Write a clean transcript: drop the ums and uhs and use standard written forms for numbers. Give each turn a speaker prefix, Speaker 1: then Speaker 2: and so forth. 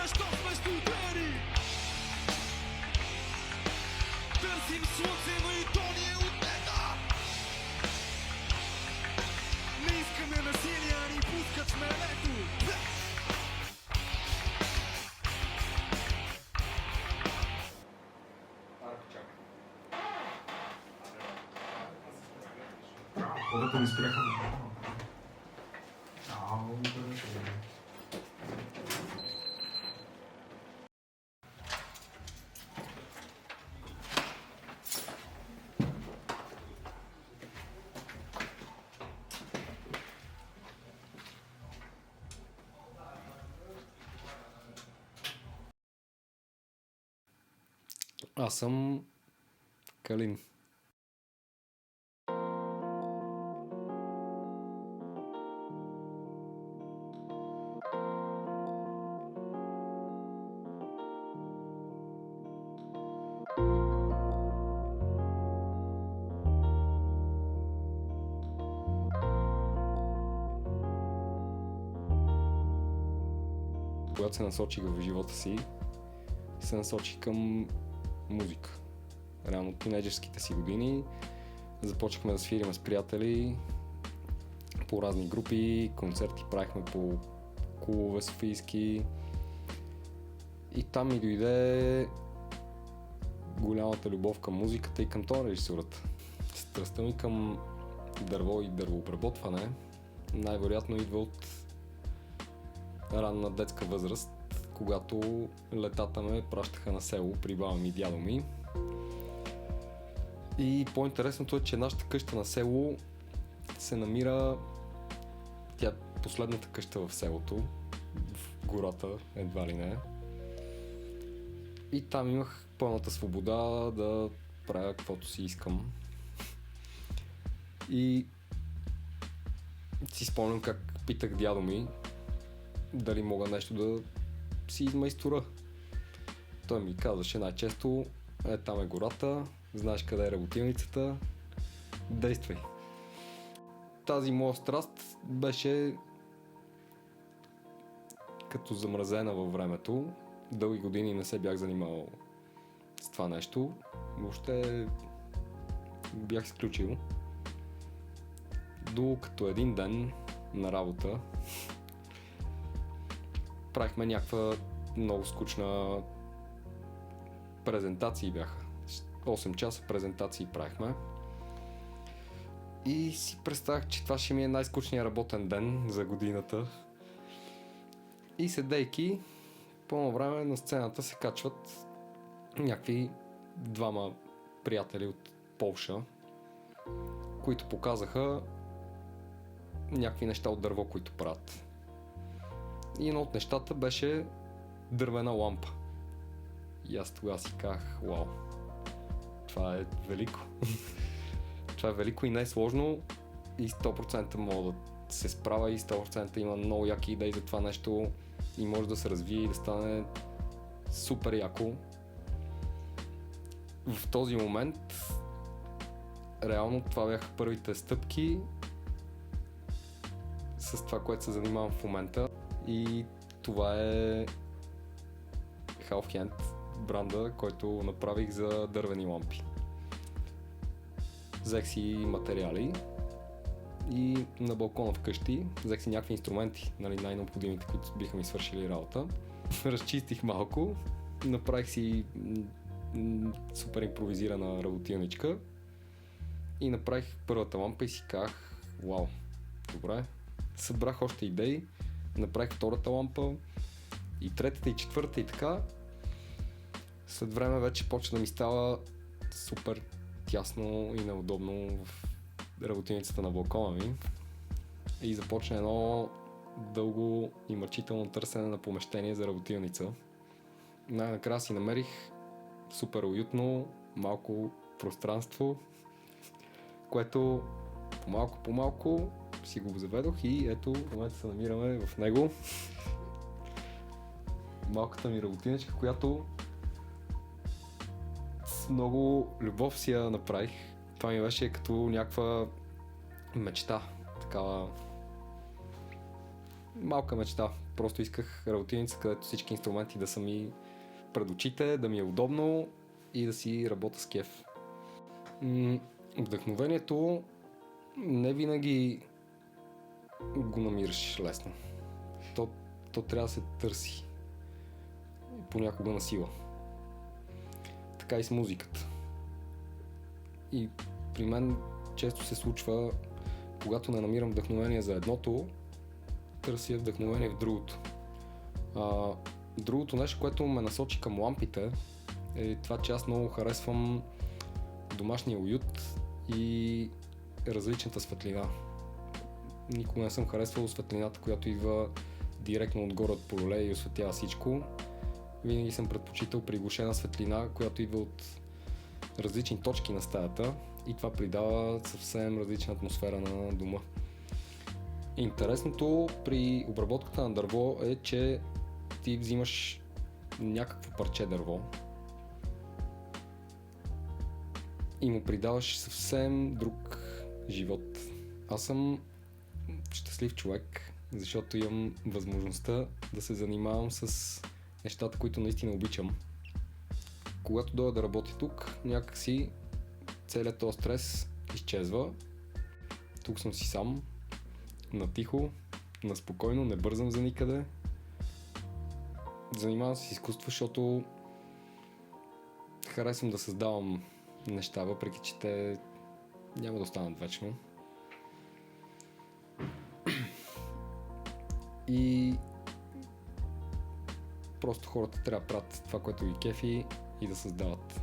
Speaker 1: защо сме студени. Търсим слънце, но и то ни е отнета. Не искаме насилие, а ни пускат смелето.
Speaker 2: Хората ми спряха.
Speaker 3: Аз съм Калин. Когато се насочих в живота си, се насочих към музика. Реално от тинейджерските си години започнахме да свириме с приятели по разни групи, концерти правихме по клубове софийски и там ми дойде голямата любов към музиката и към тон режисурата. Страстта ми към дърво и дървообработване най-вероятно идва от ранна детска възраст, когато летата ме пращаха на село при баба ми и дядо ми. И по-интересното е, че нашата къща на село се намира, тя е последната къща в селото, в гората, едва ли не. И там имах пълната свобода да правя каквото си искам. И си спомням как питах дядо ми дали мога нещо да си измайстора. Той ми казваше най-често: там е гората, знаеш къде е работилницата, действай. Тази моя страст беше като замразена във времето. Дълги години не се бях занимавал с това нещо. Въобще бях изключил. Докато един ден на работа правихме някаква много скучна презентации бяха. 8 часа презентации правихме. И си представях, че това ще ми е най-скучният работен ден за годината. И седейки, по време на сцената се качват някакви двама приятели от Полша, които показаха някакви неща от дърво, които правят. И едно от нещата беше дървена лампа. И аз тогава си казах: вау, това е велико. Това е велико и не е сложно и 100% мога да се справя и 100% има много яки идеи за това нещо и може да се развие и да стане супер яко. В този момент реално това бяха първите стъпки с това, което се занимавам в момента, и това е Half Hand бранда, който направих за дървени лампи. Взех си материали и на балкона вкъщи взех си някакви инструменти, най-необходимите, които биха ми свършили работа. Разчистих малко, направих си супер импровизирана работилничка и направих първата лампа и си казах: вау, добре. Събрах още идеи, направих втората лампа и третата и четвърта и така. След време вече почна да ми става супер тясно и неудобно в работилницата на балкона ми и започна едно дълго и мъчително търсене на помещение за работилница. Най-накрая си намерих супер уютно малко пространство, което по-малко си го заведох и ето в момента се намираме в него. Малката ми работиничка, която с много любов си я направих. Това ми беше като някаква мечта, такава малка мечта. Просто исках работилница, където всички инструменти да са ми пред очите, да ми е удобно и да си работя с кеф. Вдъхновението не винаги го намираш лесно. То трябва да се търси. Понякога на сила. Така и с музиката. И при мен често се случва, когато не намирам вдъхновение за едното, търся вдъхновение в другото. Другото нещо, което ме насочи към лампите, е това, че аз много харесвам домашния уют и различната светлина. Никога не съм харесвал светлината, която идва директно отгоре от поле и осветява всичко. Винаги съм предпочитал приглушена светлина, която идва от различни точки на стаята и това придава съвсем различна атмосфера на дома. Интересното при обработката на дърво е, че ти взимаш някакво парче дърво и му придаваш съвсем друг живот. Аз съм щастлив човек, защото имам възможността да се занимавам с нещата, които наистина обичам. Когато дойда да работя тук, някакси целият този стрес изчезва. Тук съм си сам, натихо, наспокойно, не бързам за никъде. Занимавам се с изкуство, защото харесвам да създавам неща, въпреки че те няма да останат вечно. И просто хората трябва да правят това, което ги кефи и да създават.